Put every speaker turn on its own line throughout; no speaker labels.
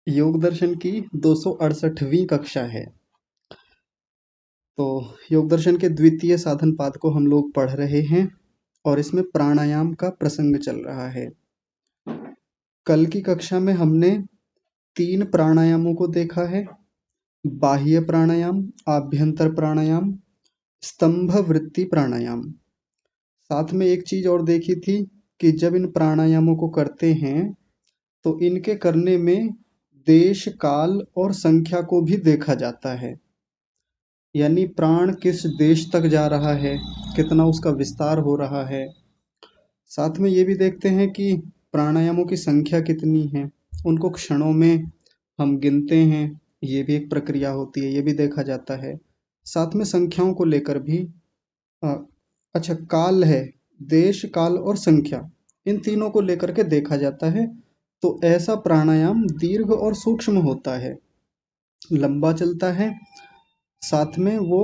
योग दर्शन की 268वीं कक्षा है। तो योग दर्शन के द्वितीय साधन पाद को हम लोग पढ़ रहे हैं और इसमें प्राणायाम का प्रसंग चल रहा है। कल की कक्षा में हमने 3 प्राणायामों को देखा है। बाह्य प्राणायाम, आभ्यंतर प्राणायाम, स्तंभ वृत्ति प्राणायाम। साथ में एक चीज और देखी थी कि जब इन प्राणायामों को करते हैं तो इनके करने में देश, काल और संख्या को भी देखा जाता है। यानी प्राण किस देश तक जा रहा है, कितना उसका विस्तार हो रहा है। साथ में ये भी देखते हैं कि प्राणायामों की संख्या कितनी है, उनको क्षणों में हम गिनते हैं, ये भी एक प्रक्रिया होती है, ये भी देखा जाता है। साथ में संख्याओं को लेकर भी अ, अच्छा काल है, देश, काल और संख्या, इन तीनों को लेकर के देखा जाता है। तो ऐसा प्राणायाम दीर्घ और सूक्ष्म होता है, लंबा चलता है, साथ में वो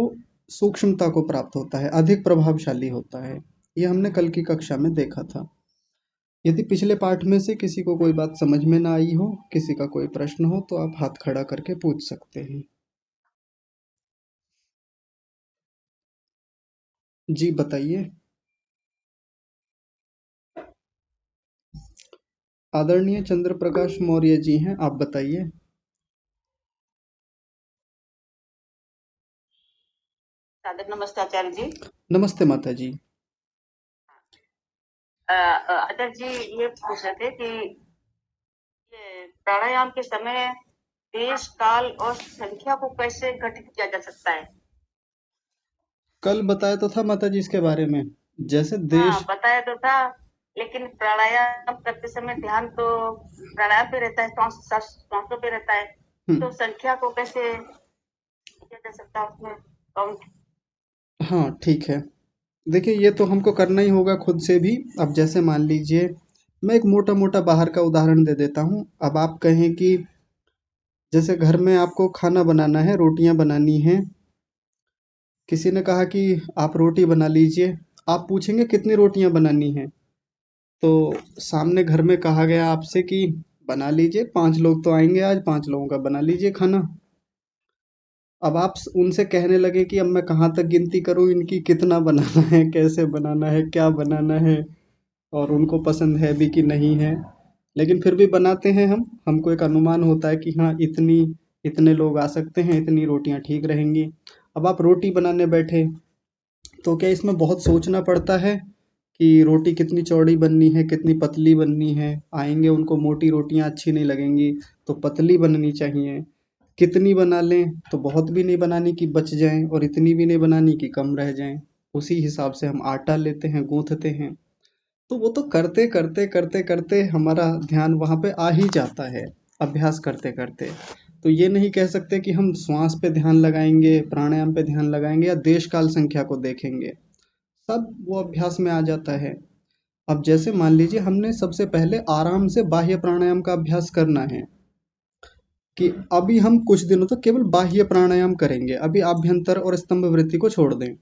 सूक्ष्मता को प्राप्त होता है, अधिक प्रभावशाली होता है। ये हमने कल की कक्षा में देखा था। यदि पिछले पाठ में से किसी को कोई बात समझ में ना आई हो, किसी का कोई प्रश्न हो, तो आप हाथ खड़ा करके पूछ सकते हैं। जी बताइए। आदरणीय चंद्र प्रकाश मौर्य जी हैं, आप बताइए।
सादर नमस्ते आचार्य जी।
नमस्ते माता जी।
आचार्य जी, ये पूछ रहे थे कि ये प्राणायाम के समय देश, काल और संख्या को कैसे गठित किया जा सकता है?
कल बताया तो था माता जी इसके बारे में। जैसे
हाँ,
देश।
बताया तो था, लेकिन प्राणायाम करते समय ध्यान तो प्राणायाम पे रहता है, सांसों पे रहता है। तो
हम्म।
संख्या को कैसे किया जा सकता है उसमें काउंट?
हाँ ठीक है। देखिए ये तो हमको करना ही होगा खुद से भी। अब जैसे मान लीजिए, मैं एक मोटा मोटा बाहर का उदाहरण दे देता हूँ। अब आप कहें कि जैसे घर में आपको खाना बनाना है, रोटियां बनानी हैं। किसी ने कहा कि आप रोटी बना लीजिए। आप पूछेंगे कितनी रोटियां बनानी हैं, तो सामने घर में कहा गया आपसे कि बना लीजिए, 5 लोग तो आएंगे आज, 5 लोगों का बना लीजिए खाना। अब आप उनसे कहने लगे कि अब मैं कहाँ तक गिनती करूँ इनकी, कितना बनाना है, कैसे बनाना है, क्या बनाना है, और उनको पसंद है भी कि नहीं है। लेकिन फिर भी बनाते हैं हम। हमको एक अनुमान होता है कि हाँ इतनी, इतने लोग आ सकते हैं, इतनी रोटियां ठीक रहेंगी। अब आप रोटी बनाने बैठे, तो क्या इसमें बहुत सोचना पड़ता है कि रोटी कितनी चौड़ी बननी है, कितनी पतली बननी है। आएंगे उनको मोटी रोटियां अच्छी नहीं लगेंगी, तो पतली बननी चाहिए। कितनी बना लें, तो बहुत भी नहीं बनानी कि बच जाएं, और इतनी भी नहीं बनानी कि कम रह जाएं। उसी हिसाब से हम आटा लेते हैं, गूंथते हैं। तो वो तो करते करते करते करते हमारा ध्यान वहां पे आ ही जाता है, अभ्यास करते करते। तो ये नहीं कह सकते कि हम श्वास पे ध्यान लगाएंगे, प्राणायाम पे ध्यान लगाएंगे या देश काल संख्या को देखेंगे। सब वो अभ्यास में आ जाता है। अब जैसे मान लीजिए हमने सबसे पहले आराम से बाह्य प्राणायाम का अभ्यास करना है, कि अभी हम कुछ दिनों तक केवल बाह्य प्राणायाम करेंगे, अभी आभ्यंतर और स्तंभ वृत्ति को छोड़ दें।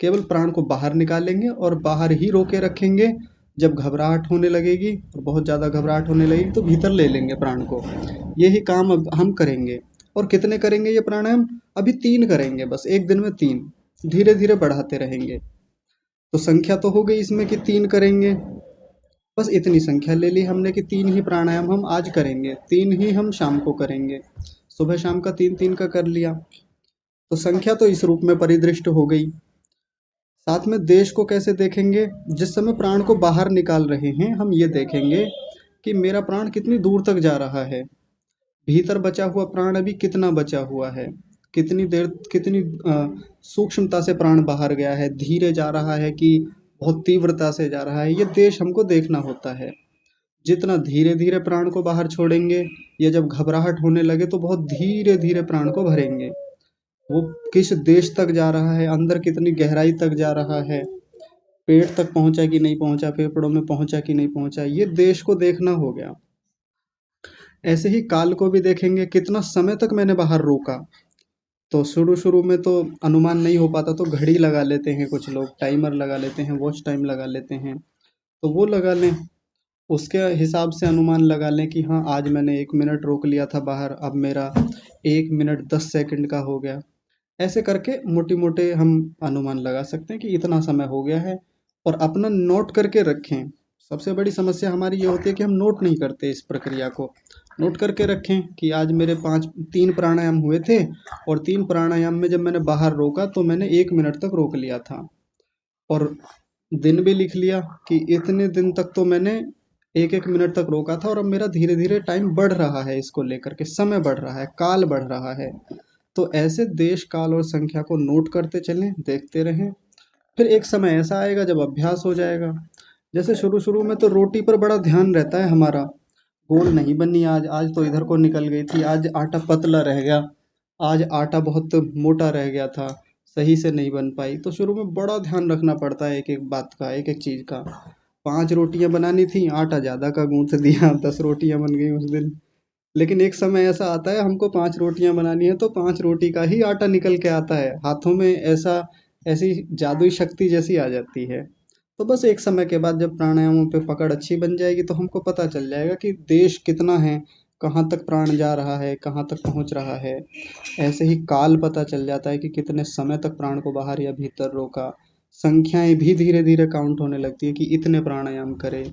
केवल प्राण को बाहर निकालेंगे और बाहर ही रोके रखेंगे। जब घबराहट होने लगेगी और बहुत ज़्यादा घबराहट होने लगेगी तो भीतर ले लेंगे प्राण को। यही काम अब हम करेंगे। और कितने करेंगे ये प्राणायाम? अभी 3 करेंगे, बस एक दिन में 3। धीरे धीरे बढ़ाते रहेंगे। तो संख्या तो हो गई इसमें कि 3 करेंगे। बस इतनी संख्या ले ली हमने कि 3 ही प्राणायाम हम आज करेंगे, 3 ही हम शाम को करेंगे। सुबह शाम का 3-3 का कर लिया। तो संख्या तो इस रूप में परिदृष्ट हो गई। साथ में देश को कैसे देखेंगे? जिस समय प्राण को बाहर निकाल रहे हैं, हम ये देखेंगे कि मेरा प्राण कितनी दूर तक जा रहा है। भीतर बचा हुआ प्राण अभी कितना बचा हुआ है, कितनी देर, कितनी सूक्ष्मता से प्राण बाहर गया है, धीरे जा रहा है कि बहुत तीव्रता से जा रहा है। ये देश हमको देखना होता है। जितना धीरे धीरे प्राण को बाहर छोड़ेंगे, या जब घबराहट होने लगे तो बहुत धीरे धीरे प्राण को भरेंगे। वो किस देश तक जा रहा है, अंदर कितनी गहराई तक जा रहा है, पेट तक पहुंचा कि नहीं पहुंचा, फेफड़ों में पहुंचा कि नहीं पहुंचा, ये देश को देखना हो गया। ऐसे ही काल को भी देखेंगे, कितना समय तक मैंने बाहर रोका। तो शुरू शुरू में तो अनुमान नहीं हो पाता, तो घड़ी लगा लेते हैं, कुछ लोग टाइमर लगा लेते हैं, वॉच टाइम लगा लेते हैं। तो वो लगा लें। उसके हिसाब से अनुमान लगा लें कि हाँ आज मैंने 1 मिनट रोक लिया था बाहर, अब मेरा 1 मिनट 10 सेकंड का हो गया। ऐसे करके मोटे मोटे हम अनुमान लगा सकते हैं कि इतना समय हो गया है, और अपना नोट करके रखें। सबसे बड़ी समस्या हमारी ये होती है कि हम नोट नहीं करते इस प्रक्रिया को। नोट करके रखें कि आज मेरे 3 प्राणायाम हुए थे, और 3 प्राणायाम में जब मैंने बाहर रोका तो मैंने 1 मिनट तक रोक लिया था, और दिन भी लिख लिया कि इतने दिन तक तो मैंने 1-1 मिनट तक रोका था, और अब मेरा धीरे धीरे टाइम बढ़ रहा है, इसको लेकर के समय बढ़ रहा है, काल बढ़ रहा है। तो ऐसे देश काल और संख्या को नोट करते चलें, देखते रहें। फिर एक समय ऐसा आएगा जब अभ्यास हो जाएगा। जैसे शुरू शुरू में तो रोटी पर बड़ा ध्यान रहता है हमारा, गोल नहीं बनी आज, आज तो इधर को निकल गई थी, आज आटा पतला रह गया, आज आटा बहुत मोटा रह गया था, सही से नहीं बन पाई। तो शुरू में बड़ा ध्यान रखना पड़ता है एक एक बात का, एक एक चीज़ का। 5 रोटियां बनानी थी, आटा ज़्यादा का गूंथ दिया, 10 रोटियां बन गई उस दिन। लेकिन एक समय ऐसा आता है हमको 5 रोटियां बनानी है तो 5 रोटी का ही आटा निकल के आता है हाथों में, ऐसा ऐसी जादुई शक्ति जैसी आ जाती है। तो बस एक समय के बाद जब प्राणायामों पे पकड़ अच्छी बन जाएगी तो हमको पता चल जाएगा कि देश कितना है, कहाँ तक प्राण जा रहा है, कहाँ तक पहुँच रहा है। ऐसे ही काल पता चल जाता है कि कितने समय तक प्राण को बाहर या भीतर रोका। संख्याएं भी धीरे धीरे काउंट होने लगती है कि इतने प्राणायाम करे,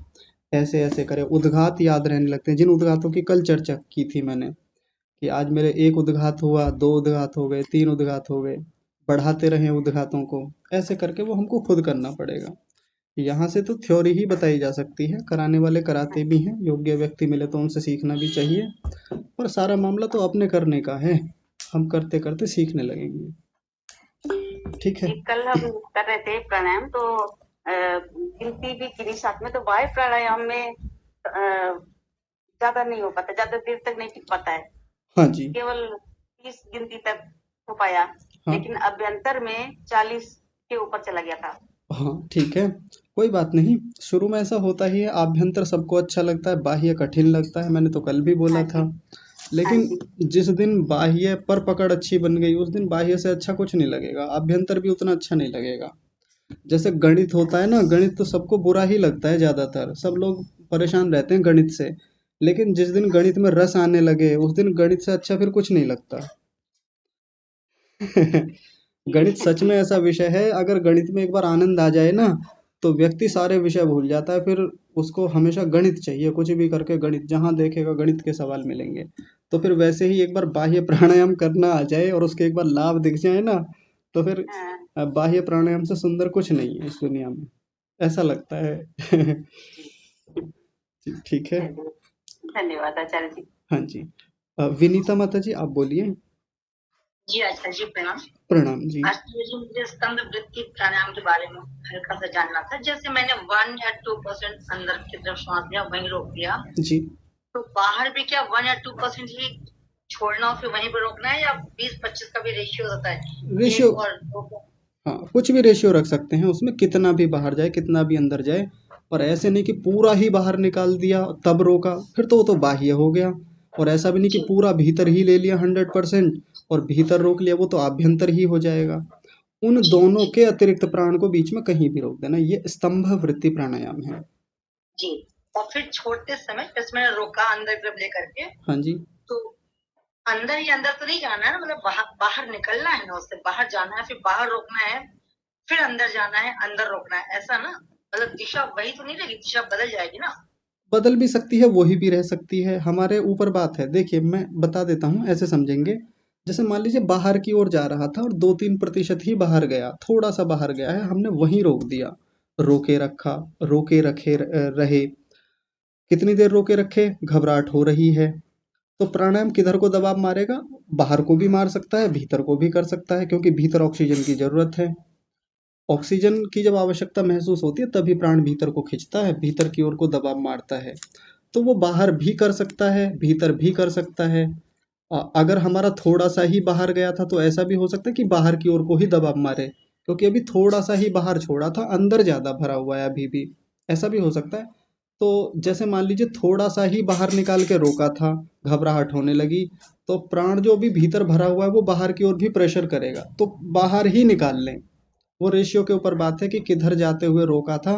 ऐसे ऐसे करे। उद्घात याद रहने लगते हैं, जिन उद्घातों की कल चर्चा की थी मैंने, कि आज मेरे 1 उद्घात हुआ, 2 उद्घात हो गए, 3 उद्घात हो गए, बढ़ाते रहें उद्घातों को। ऐसे करके वो हमको खुद करना पड़ेगा। यहाँ से तो थ्योरी ही बताई जा सकती है, कराने वाले कराते भी हैं, योग्य व्यक्ति मिले तो उनसे सीखना भी चाहिए, पर सारा मामला तो अपने करने का है, हम करते करते सीखने लगेंगे। ठीक है।
ये कल हम कर रहे थे प्राणायाम, तो गिनती भी गिनी साथ में, तो वायु प्राणायाम में ज्यादा नहीं हो पाता, ज्यादा देर तक नहीं टिक पाता है,
हाँ जी।
केवल 30 गिनती तक हो पाया,
हाँ
लेकिन अभ्यंतर में 40 के ऊपर चला गया था।
हाँ, ठीक है, कोई बात नहीं। शुरू में ऐसा होता ही है, आभ्यंतर सबको अच्छा लगता है, बाह्य कठिन लगता है, मैंने तो कल भी बोला
हाँ
था।
जी। हाँ
लेकिन
जी।
जिस दिन बाह्य पर पकड़ अच्छी बन गई उस दिन बाह्य से अच्छा कुछ नहीं लगेगा, आभ्यंतर भी उतना अच्छा नहीं लगेगा। जैसे गणित होता है ना, गणित तो सबको बुरा ही लगता है, ज्यादातर सब लोग परेशान रहते हैं गणित से। लेकिन जिस दिन गणित में रस आने लगे उस दिन गणित से अच्छा फिर कुछ नहीं लगता। गणित सच में ऐसा विषय है, अगर गणित में एक बार आनंद आ जाए ना तो व्यक्ति सारे विषय भूल जाता है, फिर उसको हमेशा गणित चाहिए, कुछ भी करके गणित, जहां देखेगा गणित के सवाल मिलेंगे। तो फिर वैसे ही एक बार बाह्य प्राणायाम करना आ जाए और उसके एक बार लाभ दिख जाए ना, तो फिर
हाँ,
बाह्य प्राणायाम से सुंदर कुछ नहीं है इस दुनिया में, ऐसा लगता है।
जी।
ठीक है।
चलिए, धन्यवाद आचार्य जी।
हाँ जी। विनीता माता जी आप बोलिए।
जी आचार्य जी प्रणाम।
प्रणाम जी।
आचार्य जी मुझे स्तंभ वृत्ति प्राणायाम के बारे में हल्का सा जानना था। जैसे मैंने 1 या 2% अंदर की तरफ श्वास लिया, वहीं रोक दिया,
जी।
तो बाहर भी क्या 1 या 2% ही छोड़ना और फिर वहीं पर रोकना है, या 20-25 का भी रेशियो होता है,
रेशियो,
1 और 2?
हाँ कुछ भी रेशियो रख सकते हैं उसमें, कितना भी बाहर जाए कितना भी अंदर जाए। और ऐसे नहीं कि पूरा ही बाहर निकाल दिया तब रोका, फिर तो वो तो बाह्य हो गया। और ऐसा भी नहीं कि
जी
पूरा भीतर ही ले लिया 100% और भीतर रोक लिया, वो तो आभ्यंतर ही हो जाएगा। उन
जी
दोनों के अतिरिक्त प्राण को बीच में कहीं भी रोक देना, ये स्तंभ वृत्ति प्राणायाम है।
जी। और फिर छोड़ते समय जैसे मैंने रोका अंदर की तरफ लेकर के,
हाँ जी।
तो अंदर ही अंदर तो नहीं जाना है ना, मतलब बाहर बाहर निकलना है ना, उससे बाहर जाना है, फिर बाहर रोकना है, फिर अंदर जाना है, अंदर रोकना है, ऐसा ना? मतलब दिशा वही तो नहीं रहेगी, दिशा बदल जाएगी ना?
बदल भी सकती है, वही भी रह सकती है, हमारे ऊपर बात है। देखिए मैं बता देता हूँ, ऐसे समझेंगे। जैसे मान लीजिए बाहर की ओर जा रहा था और 2-3% ही बाहर गया, थोड़ा सा बाहर गया है, हमने वहीं रोक दिया, रोके रखा, रोके रखे रहे। कितनी देर रोके रखे, घबराहट हो रही है, तो प्राणायाम किधर को दबाव मारेगा, बाहर को भी मार सकता है, भीतर को भी कर सकता है, क्योंकि भीतर ऑक्सीजन की जरूरत है। ऑक्सीजन की जब आवश्यकता महसूस होती है तभी प्राण भीतर को खींचता है, भीतर की ओर को दबाव मारता है। तो वो बाहर भी कर सकता है, भीतर भी कर सकता है। अगर हमारा थोड़ा सा ही बाहर गया था तो ऐसा भी हो सकता है कि बाहर की ओर को ही दबाव मारे, क्योंकि अभी थोड़ा सा ही बाहर छोड़ा था, अंदर ज़्यादा भरा हुआ है अभी भी, ऐसा भी हो सकता है। तो जैसे मान लीजिए थोड़ा सा ही बाहर निकाल के रोका था, घबराहट होने लगी, तो प्राण जो भी भीतर भरा हुआ है वो बाहर की ओर भी प्रेशर करेगा, तो बाहर ही निकाल लें। वो रेशियो के ऊपर बात है कि किधर जाते हुए रोका था,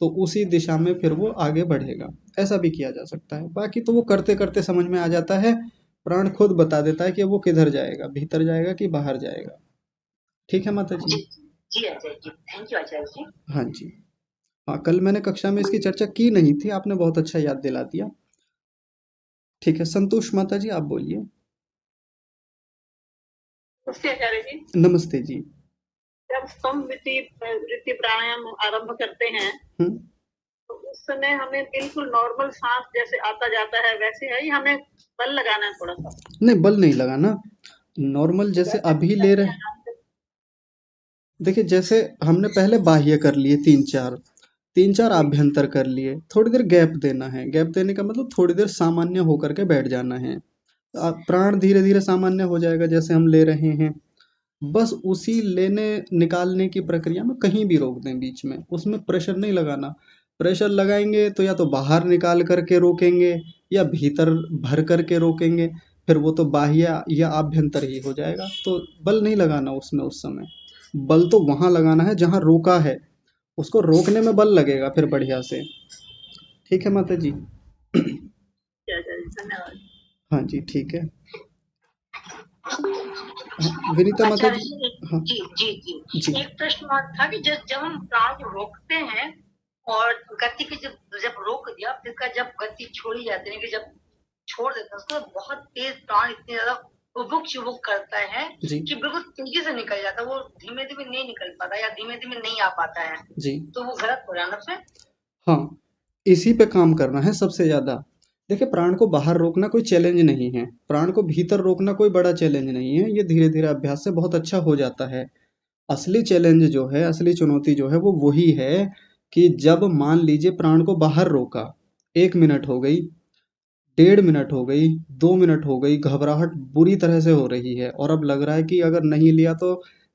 तो उसी दिशा में फिर वो आगे बढ़ेगा। ऐसा भी किया जा सकता है। बाकी तो वो करते करते समझ में आ जाता है, प्राण खुद बता देता है कि वो किधर जाएगा, भीतर जाएगा कि बाहर जाएगा। ठीक है माता जी?
जी जी आचार्य जी, थैंक यू आचार्य जी।
हाँ जी। हाँ, कल मैंने कक्षा में इसकी चर्चा की नहीं थी, आपने बहुत अच्छा याद दिला दिया। ठीक है, संतोष माता जी आप बोलिए।
उससे आचार्य जी,
नमस्ते जी।
जब हम वृत्ति प्राणायाम आरंभ करते हैं
हम्म।
तो उस समय हमें बिल्कुल नॉर्मल सांस जैसे आता जाता है वैसे है, ही हमें बल लगाना है थोड़ा सा?
नहीं, बल नहीं लगाना, नॉर्मल जैसे
वैसे
अभी ले
करते
रहे।
हैं आराम से।
देखिए, जैसे हमने पहले बाह्य कर लिए तीन चार
जी
आभ्यंतर कर लिए, थोड़ी देर गैप देना है। गैप देने का मतलब थोड़ी देर सामान्य होकर के बैठ जाना है। प्राण धीरे धीरे सामान्य हो जाएगा जैसे हम ले रहे हैं। बस उसी लेने निकालने की प्रक्रिया में कहीं भी रोक दें बीच में, उसमें प्रेशर नहीं लगाना। प्रेशर लगाएंगे तो या तो बाहर निकाल करके रोकेंगे या भीतर भर करके रोकेंगे, फिर वो तो बाह्य या आभ्यंतर ही हो जाएगा। तो बल नहीं लगाना उसमें उस समय। बल तो वहां लगाना है जहां रोका है, उसको रोकने में बल लगेगा फिर बढ़िया से। ठीक है माता जी?
जी आचार्य जी, धन्यवाद।
हाँ जी, ठीक है। हाँ, विनीता माता
आचार्य
जी।
जी
हाँ
जी जी
जी।
जी, एक प्रश्न और था कि जब जब हम प्राण को रोकते हैं और गति की जब जब रोक दिया फिर का जब गति छोड़ी जाती है कि जब छोड़ देते हैं उसको तो बहुत तेज प्राण इतनी ज्यादा उबुक चुबुक करता है
जी।
कि बिल्कुल तेजी से निकल जाता है, वो धीमे धीमे नहीं निकल पाता या धीमे धीमे नहीं आ पाता है,
जी।
तो वो गलत हो जाना फिर।
हाँ, इसी पे काम करना है सबसे ज़्यादा। देखिए, प्राण को बाहर रोकना कोई चैलेंज नहीं है, प्राण को भीतर रोकना कोई बड़ा चैलेंज नहीं है, ये धीरे-धीरे अभ्यास से बहुत अच्छा हो जाता है। असली चैलेंज जो है, असली चुनौती जो है वो वही है कि जब मान लीजिए प्राण को बाहर रोका, 1 मिनट हो गई, 1.5 मिनट हो गई, 2 मिनट हो गई, घबराहट बुरी तरह से हो रही है और अब लग रहा है कि अगर नहीं लिया तो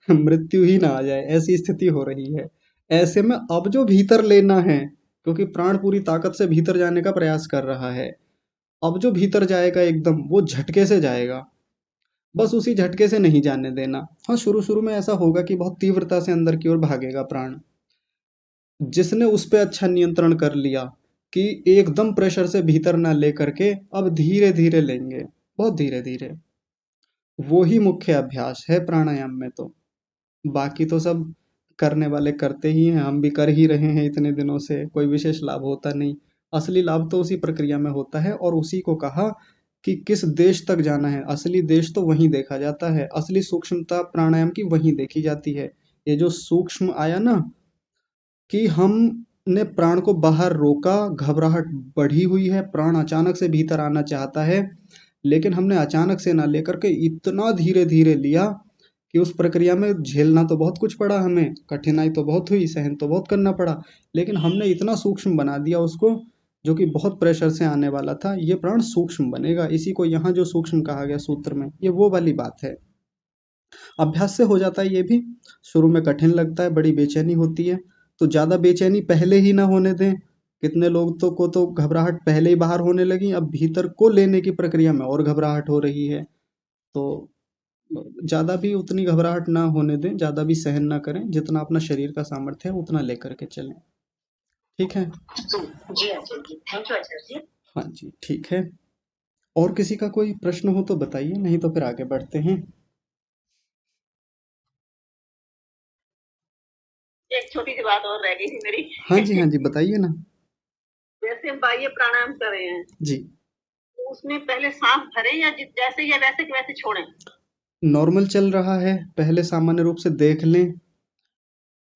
मृत्यु ही ना आ जाए, ऐसी स्थिति हो रही है। ऐसे में अब जो भीतर लेना है, क्योंकि प्राण पूरी ताकत से भीतर जाने का प्रयास कर रहा है, अब जो भीतर जाएगा एकदम वो झटके से जाएगा। बस उसी झटके से नहीं जाने देना। हाँ, शुरू-शुरू में ऐसा होगा कि बहुत तीव्रता से अंदर की ओर भागेगा प्राण। जिसने उस पे अच्छा नियंत्रण कर लिया कि एकदम प्रेशर से भीतर ना ले करके अब धीरे धीरे लेंगे, बहुत धीरे धीरे, वो ही मुख्य अभ्यास है प्राणायाम में। तो बाकी तो सब करने वाले करते ही हैं, हम भी कर ही रहे हैं इतने दिनों से, कोई विशेष लाभ होता नहीं। असली लाभ तो उसी प्रक्रिया में होता है और उसी को कहा कि किस देश तक जाना है, असली देश तो वहीं देखा जाता है, असली सूक्ष्मता प्राणायाम की वहीं देखी जाती है। ये जो सूक्ष्म आया ना कि हमने प्राण को बाहर रोका, घबराहट बढ़ी हुई है, प्राण अचानक से भीतर आना चाहता है, लेकिन हमने अचानक से ना लेकर के इतना धीरे धीरे लिया कि उस प्रक्रिया में झेलना तो बहुत कुछ पड़ा, हमें कठिनाई तो बहुत हुई, सहन तो बहुत करना पड़ा, लेकिन हमने इतना सूक्ष्म बना दिया उसको, जो कि बहुत प्रेशर से आने वाला था। ये प्राण सूक्ष्म बनेगा, इसी को यहाँ जो सूक्ष्म कहा गया सूत्र में, ये वो वाली बात है। अभ्यास से हो जाता है ये भी। शुरू में कठिन लगता है, बड़ी बेचैनी होती है, तो ज़्यादा बेचैनी पहले ही ना होने दें। कितने लोग तो घबराहट पहले ही बाहर होने लगी, अब भीतर को लेने की प्रक्रिया में और घबराहट हो रही है। तो ज़्यादा भी उतनी घबराहट ना होने दें, ज़्यादा भी सहन ना करें, जितना अपना शरीर का सामर्थ्य है उतना लेकर के चलें। ठीक है?
जी आचार्य जी, थैंक यू आचार्य जी।
हाँ जी, ठीक है। और किसी का कोई प्रश्न हो तो बताइए, नहीं तो फिर आगे बढ़ते हैं।
एक छोटी सी बात और रह गई थी मेरी।
हाँ जी, हाँ जी, बताइए ना।
जैसे हम बाह्य प्राणायाम कर रहे हैं
जी।
तो उसमें पहले सांस भरें या जैसे या वैसे के वैसे छोड़ें?
नॉर्मल चल रहा है, पहले सामान्य रूप से देख लें।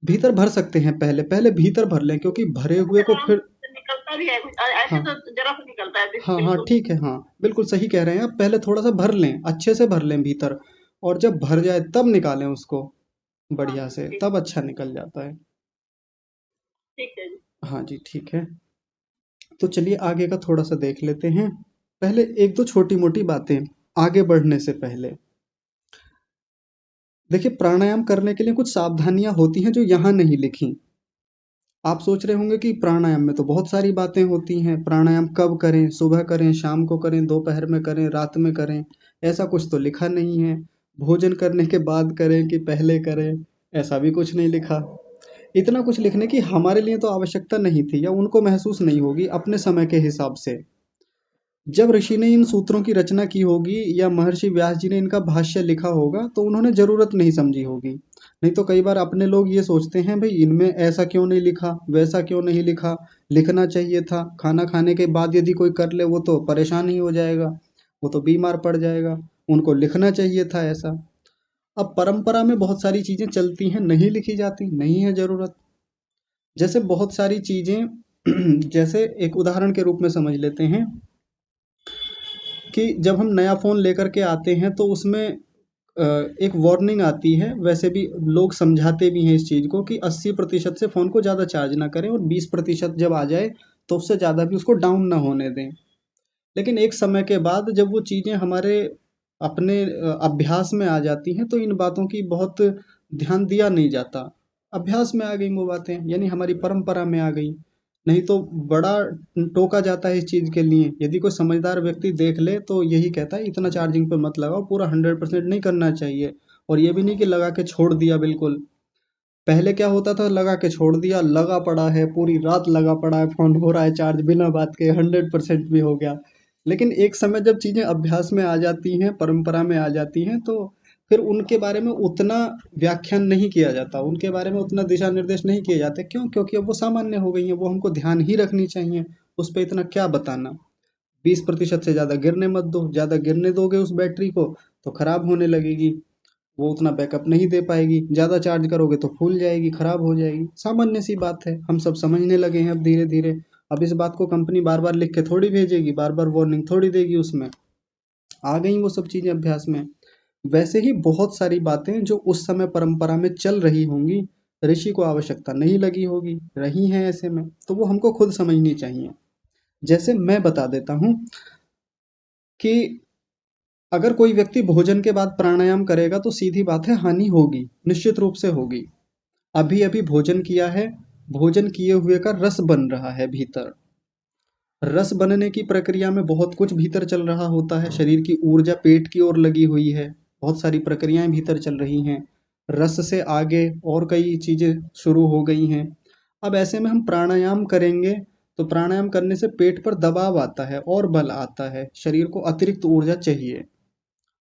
भीतर भर सकते हैं, पहले पहले भीतर भर लें, क्योंकि भरे हुए को
आराम
फिर।
से निकलता भी है कुछ, ऐसे
हाँ
तो जरा सा निकलता है
हाँ हाँ,
बिल्कुल।
ठीक है, हाँ बिल्कुल सही कह रहे हैं आप। पहले थोड़ा सा भर लें, अच्छे से भर लें भीतर, और जब भर जाए तब निकालें उसको
हाँ
बढ़िया से,
ठीक,
तब अच्छा निकल जाता है।
ठीक है जी।
हाँ जी, ठीक है। तो चलिए आगे का थोड़ा सा देख लेते हैं। पहले एक दो छोटी मोटी बातें आगे बढ़ने से पहले। देखिए, प्राणायाम करने के लिए कुछ सावधानियां होती हैं जो यहाँ नहीं लिखी। आप सोच रहे होंगे कि प्राणायाम में तो बहुत सारी बातें होती हैं, प्राणायाम कब करें, सुबह करें, शाम को करें, दोपहर में करें, रात में करें, ऐसा कुछ तो लिखा नहीं है। भोजन करने के बाद करें कि पहले करें, ऐसा भी कुछ नहीं लिखा। इतना कुछ लिखने की हमारे लिए तो आवश्यकता नहीं थी, या उनको महसूस नहीं होगी अपने समय के हिसाब से। जब ऋषि ने इन सूत्रों की रचना की होगी या महर्षि व्यास जी ने इनका भाष्य लिखा होगा, तो उन्होंने जरूरत नहीं समझी होगी। नहीं तो कई बार अपने लोग ये सोचते हैं, भाई इनमें ऐसा क्यों नहीं लिखा, वैसा क्यों नहीं लिखा, लिखना चाहिए था। खाना खाने के बाद यदि कोई कर ले वो तो परेशान ही हो जाएगा, वो तो बीमार पड़ जाएगा, उनको लिखना चाहिए था ऐसा। अब परंपरा में बहुत सारी चीजें चलती हैं, नहीं लिखी जाती, नहीं है जरूरत। जैसे बहुत सारी चीजें जैसे एक उदाहरण के रूप में समझ लेते हैं कि जब हम नया फ़ोन लेकर के आते हैं तो उसमें एक वार्निंग आती है। वैसे भी लोग समझाते भी हैं इस चीज़ को कि 80% से फ़ोन को ज़्यादा चार्ज ना करें, और 20% जब आ जाए तो उससे ज़्यादा भी उसको डाउन ना होने दें। लेकिन एक समय के बाद जब वो चीज़ें हमारे अपने अभ्यास में आ जाती हैं, तो इन बातों की बहुत ध्यान दिया नहीं जाता। अभ्यास में आ गई वो बातें, यानी हमारी परंपरा में आ गई। नहीं तो बड़ा टोका जाता है इस चीज़ के लिए। यदि कोई समझदार व्यक्ति देख ले तो यही कहता है, इतना चार्जिंग पे मत लगाओ, पूरा 100% नहीं करना चाहिए। और ये भी नहीं कि लगा के छोड़ दिया बिल्कुल। पहले क्या होता था, लगा के छोड़ दिया, लगा पड़ा है, पूरी रात लगा पड़ा है, फोन हो रहा है चार्ज बिना बात के, 100% भी हो गया। लेकिन एक समय जब चीजें अभ्यास में आ जाती हैं, परंपरा में आ जाती हैं, तो फिर उनके बारे में उतना व्याख्यान नहीं किया जाता, उनके बारे में उतना दिशा निर्देश नहीं किए जाते। क्यों? क्योंकि अब वो सामान्य हो गई हैं, वो हमको ध्यान ही रखनी चाहिए। उस पर इतना क्या बताना। 20% से ज़्यादा गिरने मत दो, ज़्यादा गिरने दोगे उस बैटरी को तो खराब होने लगेगी, वो उतना बैकअप नहीं दे पाएगी। ज़्यादा चार्ज करोगे तो फूल जाएगी, खराब हो जाएगी। सामान्य सी बात है, हम सब समझने लगे हैं अब धीरे धीरे। अब इस बात को कंपनी बार बार लिख के थोड़ी भेजेगी, बार बार वार्निंग थोड़ी देगी, उसमें आ गई वो सब चीज़ें अभ्यास में। वैसे ही बहुत सारी बातें जो उस समय परंपरा में चल रही होंगी, ऋषि को आवश्यकता नहीं लगी होगी, रही हैं ऐसे में, तो वो हमको खुद समझनी चाहिए। जैसे मैं बता देता हूँ कि अगर कोई व्यक्ति भोजन के बाद प्राणायाम करेगा तो सीधी बात है, हानि होगी, निश्चित रूप से होगी। अभी अभी भोजन किया है, भोजन किए हुए का रस बन रहा है भीतर। रस बनने की प्रक्रिया में बहुत कुछ भीतर चल रहा होता है, शरीर की ऊर्जा पेट की ओर लगी हुई है, बहुत सारी प्रक्रियाएं भीतर चल रही हैं। रस से आगे और कई चीजें शुरू हो गई हैं। अब ऐसे में हम प्राणायाम करेंगे तो प्राणायाम करने से पेट पर दबाव आता है और बल आता है, शरीर को अतिरिक्त ऊर्जा चाहिए,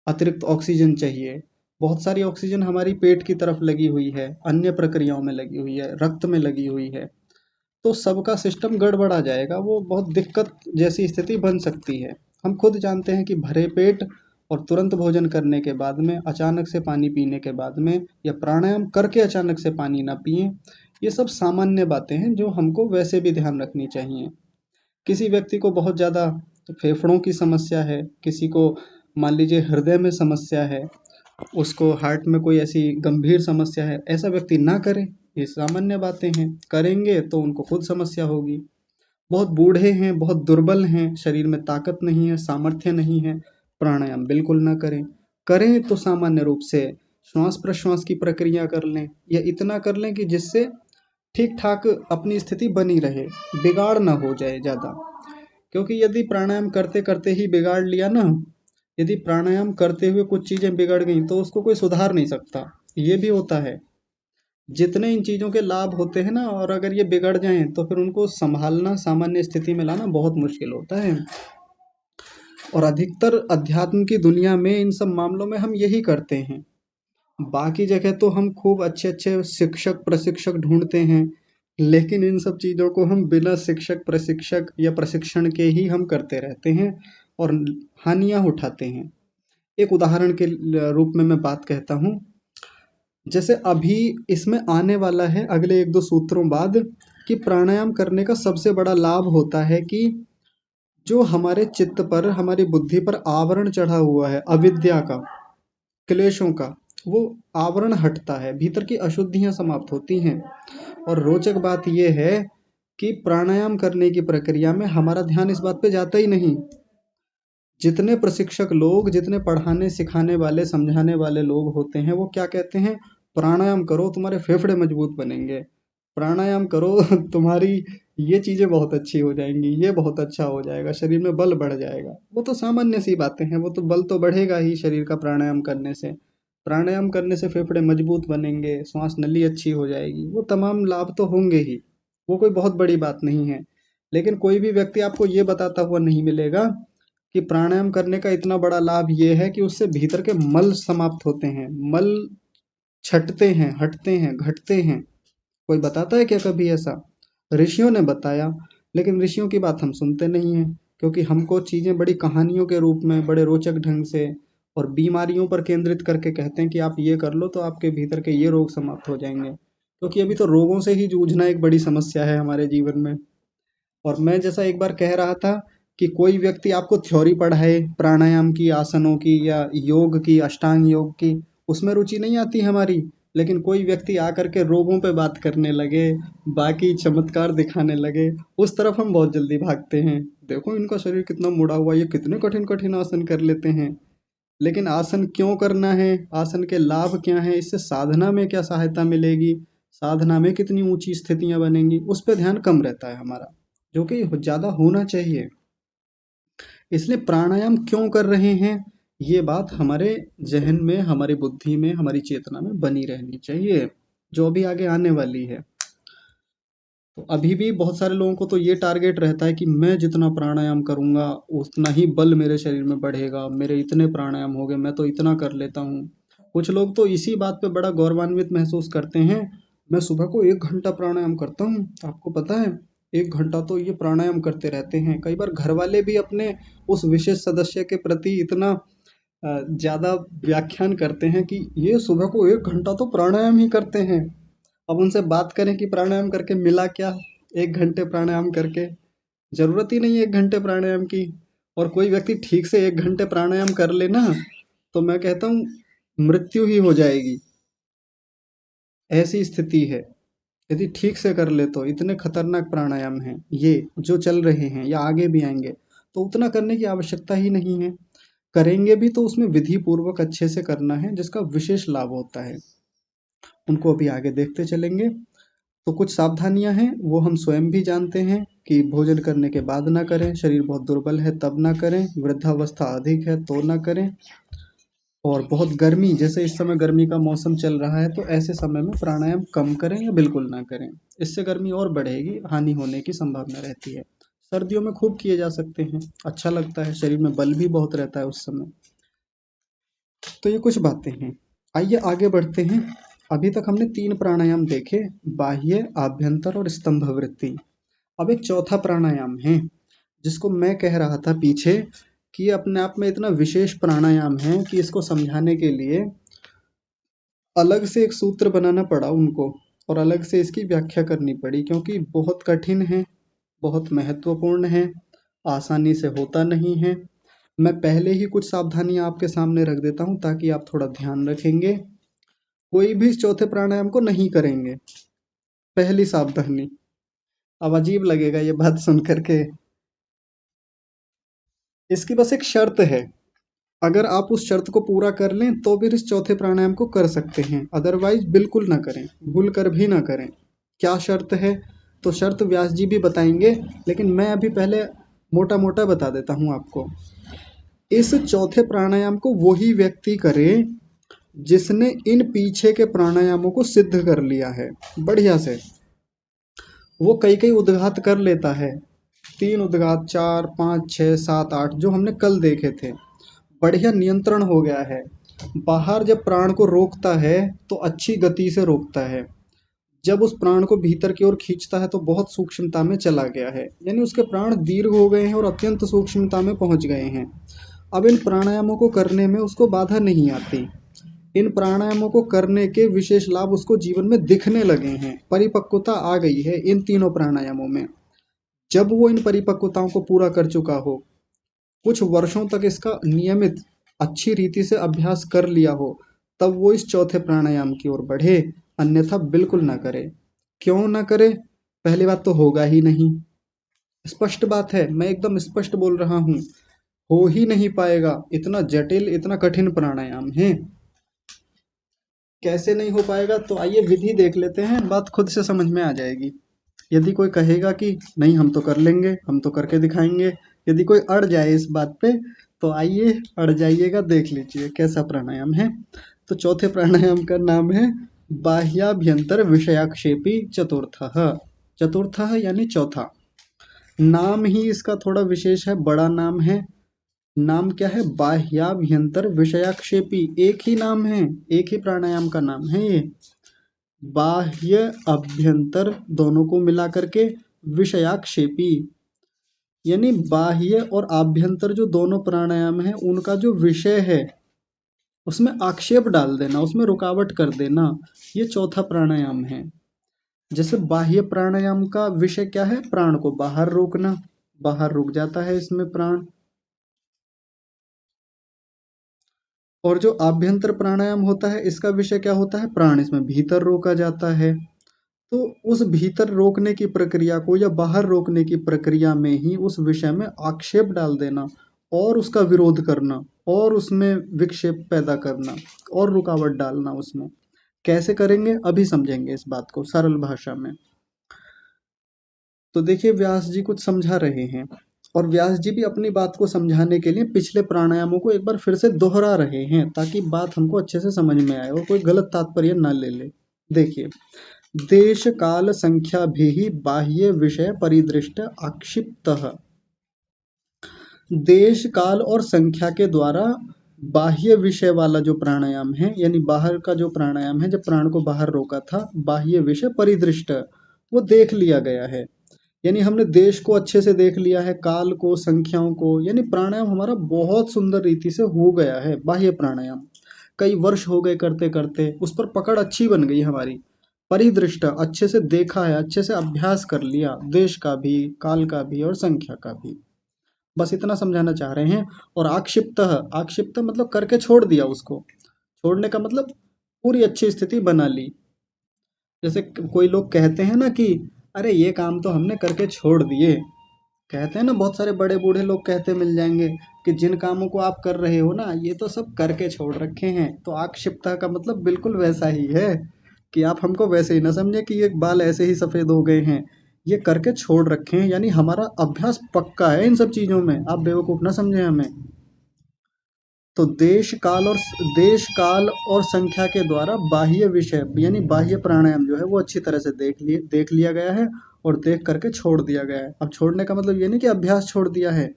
अतिरिक्त ऑक्सीजन चाहिए। बहुत सारी ऑक्सीजन हमारी पेट की तरफ लगी हुई है, अन्य प्रक्रियाओं में लगी हुई है, रक्त में लगी हुई है। तो सबका सिस्टम गड़बड़ा जाएगा, वो बहुत दिक्कत जैसी स्थिति बन सकती है। हम खुद जानते हैं कि भरे पेट और तुरंत भोजन करने के बाद में, अचानक से पानी पीने के बाद में, या प्राणायाम करके अचानक से पानी ना पिएं, ये सब सामान्य बातें हैं जो हमको वैसे भी ध्यान रखनी चाहिए। किसी व्यक्ति को बहुत ज़्यादा फेफड़ों की समस्या है, किसी को मान लीजिए हृदय में समस्या है, उसको हार्ट में कोई ऐसी गंभीर समस्या है, ऐसा व्यक्ति ना करे। ये सामान्य बातें हैं, करेंगे तो उनको खुद समस्या होगी। बहुत बूढ़े हैं, बहुत दुर्बल हैं, शरीर में ताकत नहीं है, सामर्थ्य नहीं है, प्राणायाम बिल्कुल ना करें। करें तो सामान्य रूप से श्वास प्रश्वास की प्रक्रिया कर लें, या इतना कर लें कि जिससे ठीक ठाक अपनी स्थिति बनी रहे, बिगाड़ ना हो जाए ज़्यादा। क्योंकि यदि प्राणायाम करते करते ही बिगाड़ लिया ना, यदि प्राणायाम करते हुए कुछ चीज़ें बिगड़ गई तो उसको कोई सुधार नहीं सकता। ये भी होता है। जितने इन चीज़ों के लाभ होते हैं ना, और अगर ये बिगड़ जाएं तो फिर उनको संभालना, सामान्य स्थिति में लाना बहुत मुश्किल होता है। और अधिकतर अध्यात्म की दुनिया में इन सब मामलों में हम यही करते हैं। बाकी जगह तो हम खूब अच्छे अच्छे शिक्षक प्रशिक्षक ढूंढते हैं, लेकिन इन सब चीज़ों को हम बिना शिक्षक प्रशिक्षक या प्रशिक्षण के ही हम करते रहते हैं और हानियां उठाते हैं। एक उदाहरण के रूप में मैं बात कहता हूँ। जैसे अभी इसमें आने वाला है अगले एक दो सूत्रों बाद, कि प्राणायाम करने का सबसे बड़ा लाभ होता है कि जो हमारे चित्त पर, हमारी बुद्धि पर आवरण चढ़ा हुआ है अविद्या का, क्लेशों का, वो आवरण हटता है, भीतर की अशुद्धियां समाप्त होती हैं। और रोचक बात यह है कि प्राणायाम करने की प्रक्रिया में हमारा ध्यान इस बात पे जाता ही नहीं। जितने प्रशिक्षक लोग, जितने पढ़ाने सिखाने वाले समझाने वाले लोग होते हैं, वो क्या कहते हैं, प्राणायाम करो तुम्हारे फेफड़े मजबूत बनेंगे, प्राणायाम करो तुम्हारी ये चीज़ें बहुत अच्छी हो जाएंगी, ये बहुत अच्छा हो जाएगा, शरीर में बल बढ़ जाएगा। वो तो सामान्य सी बातें हैं, वो तो बल तो बढ़ेगा ही शरीर का प्राणायाम करने से। प्राणायाम करने से फेफड़े मजबूत बनेंगे, श्वास नली अच्छी हो जाएगी, वो तमाम लाभ तो होंगे ही, वो कोई बहुत बड़ी बात नहीं है। लेकिन कोई भी व्यक्ति आपको ये बताता हुआ नहीं मिलेगा कि प्राणायाम करने का इतना बड़ा लाभ ये है कि उससे भीतर के मल समाप्त होते हैं, मल छटते हैं, हटते हैं, घटते हैं। कोई बताता है क्या कभी ऐसा? ऋषियों ने बताया, लेकिन ऋषियों की बात हम सुनते नहीं हैं, क्योंकि हमको चीज़ें बड़ी कहानियों के रूप में बड़े रोचक ढंग से और बीमारियों पर केंद्रित करके कहते हैं कि आप ये कर लो तो आपके भीतर के ये रोग समाप्त हो जाएंगे, क्योंकि अभी तो रोगों से ही जूझना एक बड़ी समस्या है हमारे जीवन में। और मैं जैसा एक बार कह रहा था कि कोई व्यक्ति आपको थ्योरी पढ़ाए प्राणायाम की, आसनों की या योग की, अष्टांग योग की, उसमें रुचि नहीं आती हमारी। लेकिन कोई व्यक्ति आकर के रोगों पे बात करने लगे, बाकी चमत्कार दिखाने लगे, उस तरफ हम बहुत जल्दी भागते हैं। देखो इनका शरीर कितना मुड़ा हुआ, ये कितने कठिन कठिन आसन कर लेते हैं। लेकिन आसन क्यों करना है, आसन के लाभ क्या हैं, इससे साधना में क्या सहायता मिलेगी, साधना में कितनी ऊंची स्थितियां बनेंगी, उस पर ध्यान कम रहता है हमारा, जो कि ज़्यादा होना चाहिए। इसलिए प्राणायाम क्यों कर रहे हैं, ये बात हमारे जहन में, हमारी बुद्धि में, हमारी चेतना में बनी रहनी चाहिए, जो अभी आगे आने वाली है। तो अभी भी बहुत सारे लोगों को तो ये टारगेट रहता है कि मैं जितना प्राणायाम करूंगा उतना ही बल मेरे शरीर में बढ़ेगा, मेरे इतने प्राणायाम हो गए, मैं तो इतना कर लेता हूँ। कुछ लोग तो इसी बात पे बड़ा गौरवान्वित महसूस करते हैं, मैं सुबह को 1 घंटा प्राणायाम करता हूँ, आपको पता है 1 घंटा तो ये प्राणायाम करते रहते हैं। कई बार घर वाले भी अपने उस विशेष सदस्य के प्रति इतना ज़्यादा व्याख्यान करते हैं कि ये सुबह को 1 घंटा तो प्राणायाम ही करते हैं। अब उनसे बात करें कि प्राणायाम करके मिला क्या, 1 घंटे प्राणायाम करके जरूरत ही नहीं है 1 घंटे प्राणायाम की। और कोई व्यक्ति ठीक से 1 घंटे प्राणायाम कर लेना तो मैं कहता हूँ मृत्यु ही हो जाएगी, ऐसी स्थिति है। यदि ठीक से कर ले तो इतने खतरनाक प्राणायाम हैं ये जो चल रहे हैं या आगे भी आएंगे, तो उतना करने की आवश्यकता ही नहीं है। करेंगे भी तो उसमें विधि पूर्वक अच्छे से करना है, जिसका विशेष लाभ होता है, उनको अभी आगे देखते चलेंगे। तो कुछ सावधानियां हैं वो हम स्वयं भी जानते हैं कि भोजन करने के बाद ना करें, शरीर बहुत दुर्बल है तब ना करें, वृद्धावस्था अधिक है तो ना करें, और बहुत गर्मी, जैसे इस समय गर्मी का मौसम चल रहा है, तो ऐसे समय में प्राणायाम कम करें या बिल्कुल ना करें। इससे गर्मी और बढ़ेगी, हानि होने की संभावना रहती है। सर्दियों में खूब किए जा सकते हैं, अच्छा लगता है, शरीर में बल भी बहुत रहता है उस समय। तो ये कुछ बातें हैं, आइए आगे बढ़ते हैं। अभी तक हमने 3 प्राणायाम देखे, बाह्य, आभ्यंतर और स्तंभ वृत्ति। अब एक चौथा प्राणायाम है जिसको मैं कह रहा था पीछे कि ये अपने आप में इतना विशेष प्राणायाम है कि इसको समझाने के लिए अलग से एक सूत्र बनाना पड़ा उनको, और अलग से इसकी व्याख्या करनी पड़ी, क्योंकि बहुत कठिन है, बहुत महत्वपूर्ण है, आसानी से होता नहीं है। मैं पहले ही कुछ सावधानियां आपके सामने रख देता हूं ताकि आप थोड़ा ध्यान रखेंगे। कोई भी इस चौथे प्राणायाम को नहीं करेंगे, पहली सावधानी। अब अजीब लगेगा ये बात सुन करके, इसकी बस एक शर्त है, अगर आप उस शर्त को पूरा कर लें तो फिर इस चौथे प्राणायाम को कर सकते हैं, अदरवाइज बिल्कुल ना करें, भूल कर भी ना करें। क्या शर्त है? तो शर्त व्यास जी भी बताएंगे, लेकिन मैं अभी पहले मोटा मोटा बता देता हूँ आपको। इस चौथे प्राणायाम को वही व्यक्ति करे जिसने इन पीछे के प्राणायामों को सिद्ध कर लिया है बढ़िया से। वो कई कई उद्घात कर लेता है, 3 उद्घात, 4, 5, 6, 7, 8 जो हमने कल देखे थे, बढ़िया नियंत्रण हो गया है। बाहर जब प्राण को रोकता है तो अच्छी गति से रोकता है, जब उस प्राण को भीतर की ओर खींचता है तो बहुत सूक्ष्मता में चला गया है, यानी उसके प्राण दीर्घ हो गए हैं और अत्यंत सूक्ष्मता में पहुंच गए हैं। अब इन प्राणायामों को करने में उसको बाधा नहीं आती, इन प्राणायामों को करने के विशेष लाभ उसको जीवन में दिखने लगे हैं, परिपक्वता आ गई है इन तीनों प्राणायामों में। जब वो इन परिपक्वताओं को पूरा कर चुका हो, कुछ वर्षों तक इसका नियमित अच्छी रीति से अभ्यास कर लिया हो, तब वो इस चौथे प्राणायाम की ओर बढ़े, अन्यथा बिल्कुल ना करे। क्यों ना करे? पहली बात तो होगा ही नहीं, स्पष्ट बात है, मैं एकदम स्पष्ट बोल रहा हूँ, हो ही नहीं पाएगा, इतना जटिल इतना कठिन प्राणायाम है, कैसे नहीं हो पाएगा? तो आइए विधि देख लेते हैं, बात खुद से समझ में आ जाएगी। यदि कोई कहेगा कि नहीं हम तो कर लेंगे, हम तो करके दिखाएंगे, यदि कोई अड़ जाए इस बात पे, तो आइए अड़ जाइएगा, देख लीजिए कैसा प्राणायाम है। तो चौथे प्राणायाम का नाम है बाह्याभ्यंतर विषयाक्षेपी चतुर्थः। चतुर्थः यानी चौथा। नाम ही इसका थोड़ा विशेष है, बड़ा नाम है। नाम क्या है? बाह्याभ्यंतर विषयाक्षेपी। एक ही नाम है, एक ही प्राणायाम का नाम है ये। बाह्य अभ्यंतर दोनों को मिला करके विषयाक्षेपी, यानी बाह्य और आभ्यंतर जो दोनों प्राणायाम है उनका जो विषय है उसमें आक्षेप डाल देना, उसमें रुकावट कर देना, ये चौथा प्राणायाम है। जैसे बाह्य प्राणायाम का विषय क्या है? प्राण को बाहर रोकना, बाहर रुक जाता है इसमें प्राण। और जो आभ्यंतर प्राणायाम होता है इसका विषय क्या होता है? प्राण इसमें भीतर रोका जाता है। तो उस भीतर रोकने की प्रक्रिया को या बाहर रोकने की प्रक्रिया में ही उस विषय में आक्षेप डाल देना और उसका विरोध करना और उसमें विक्षेप पैदा करना और रुकावट डालना उसमें। कैसे करेंगे अभी समझेंगे इस बात को सरल भाषा में। तो देखिए व्यास जी कुछ समझा रहे हैं और व्यास जी भी अपनी बात को समझाने के लिए पिछले प्राणायामों को एक बार फिर से दोहरा रहे हैं ताकि बात हमको अच्छे से समझ में आए और कोई गलत तात्पर्य ना ले ले। देखिए, देश काल संख्या भी बाह्य विषय परिदृष्ट आक्षिप्तः। देश काल और संख्या के द्वारा बाह्य विषय वाला जो प्राणायाम है, यानी बाहर का जो प्राणायाम है, जब प्राण को बाहर रोका था, बाह्य विषय परिदृष्ट, वो देख लिया गया है। यानी हमने देश को अच्छे से देख लिया है, काल को, संख्याओं को, यानी प्राणायाम हमारा बहुत सुंदर रीति से हो गया है। बाह्य प्राणायाम कई वर्ष हो गए करते करते, उस पर पकड़ अच्छी बन गई हमारी। परिदृष्ट, अच्छे से देखा है, अच्छे से अभ्यास कर लिया, देश का भी, काल का भी और संख्या का भी। बस इतना समझाना चाह रहे हैं। और आक्षिप्त, आक्षिप्त मतलब करके छोड़ दिया उसको। छोड़ने का मतलब पूरी अच्छी स्थिति बना ली। जैसे कोई लोग कहते हैं ना कि अरे ये काम तो हमने करके छोड़ दिए। कहते हैं ना, बहुत सारे बड़े बूढ़े लोग कहते मिल जाएंगे कि जिन कामों को आप कर रहे हो ना, ये तो सब करके छोड़ रखे हैं। तो आक्षिप्ता का मतलब बिल्कुल वैसा ही है कि आप हमको वैसे ही ना समझे कि ये बाल ऐसे ही सफेद हो गए हैं, ये करके छोड़ रखे हैं, यानी हमारा अभ्यास पक्का है इन सब चीजों में। आप बेवकूफ ना समझे हमें। तो देश काल और संख्या के द्वारा बाह्य विषय यानी बाह्य प्राणायाम जो है वो अच्छी तरह से देख लिया गया है और देख करके छोड़ दिया गया है। अब छोड़ने का मतलब ये नहीं कि अभ्यास छोड़ दिया है,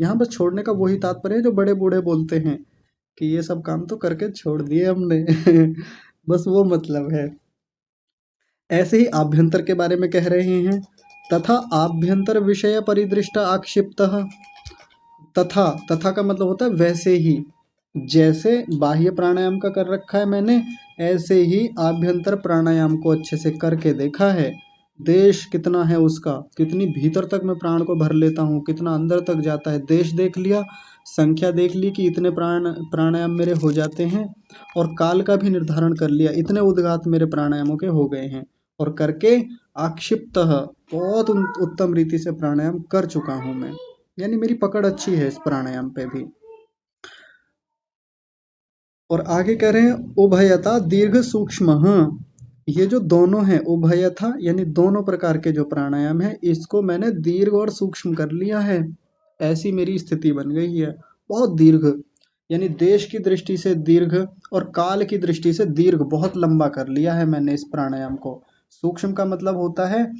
यहाँ बस छोड़ने का वही तात्पर्य है जो बड़े बूढ़े बोलते हैं कि ये सब काम तो करके छोड़ दिए हमने बस वो मतलब है। ऐसे ही आभ्यंतर के बारे में कह रहे हैं, तथा आभ्यंतर विषय परिदृष्ट आक्षिप्त। तथा, तथा का मतलब होता है वैसे ही, जैसे बाह्य प्राणायाम का कर रखा है मैंने, ऐसे ही आभ्यंतर प्राणायाम को अच्छे से करके देखा है। देश कितना है उसका, कितनी भीतर तक मैं प्राण को भर लेता हूँ, कितना अंदर तक जाता है, देश देख लिया, संख्या देख ली कि इतने प्राणायाम मेरे हो जाते हैं, और काल का भी निर्धारण कर लिया, इतने उद्गात मेरे प्राणायामों के हो गए हैं। और करके आक्षिप्त, बहुत उत्तम रीति से प्राणायाम कर चुका हूँ मैं, यानी मेरी पकड़ अच्छी है इस प्राणायाम पे भी। और आगे कह रहे हैं उभयता दीर्घ सूक्ष्म। ये जो दोनों हैं उभयथा यानी दोनों प्रकार के जो प्राणायाम है, इसको मैंने दीर्घ और सूक्ष्म कर लिया है। ऐसी मेरी स्थिति बन गई है, बहुत दीर्घ, यानी देश की दृष्टि से दीर्घ और काल की दृष्टि से दीर्घ, बहुत लंबा कर लिया है मैंने इस प्राणायाम को। सूक्ष्म का मतलब होता है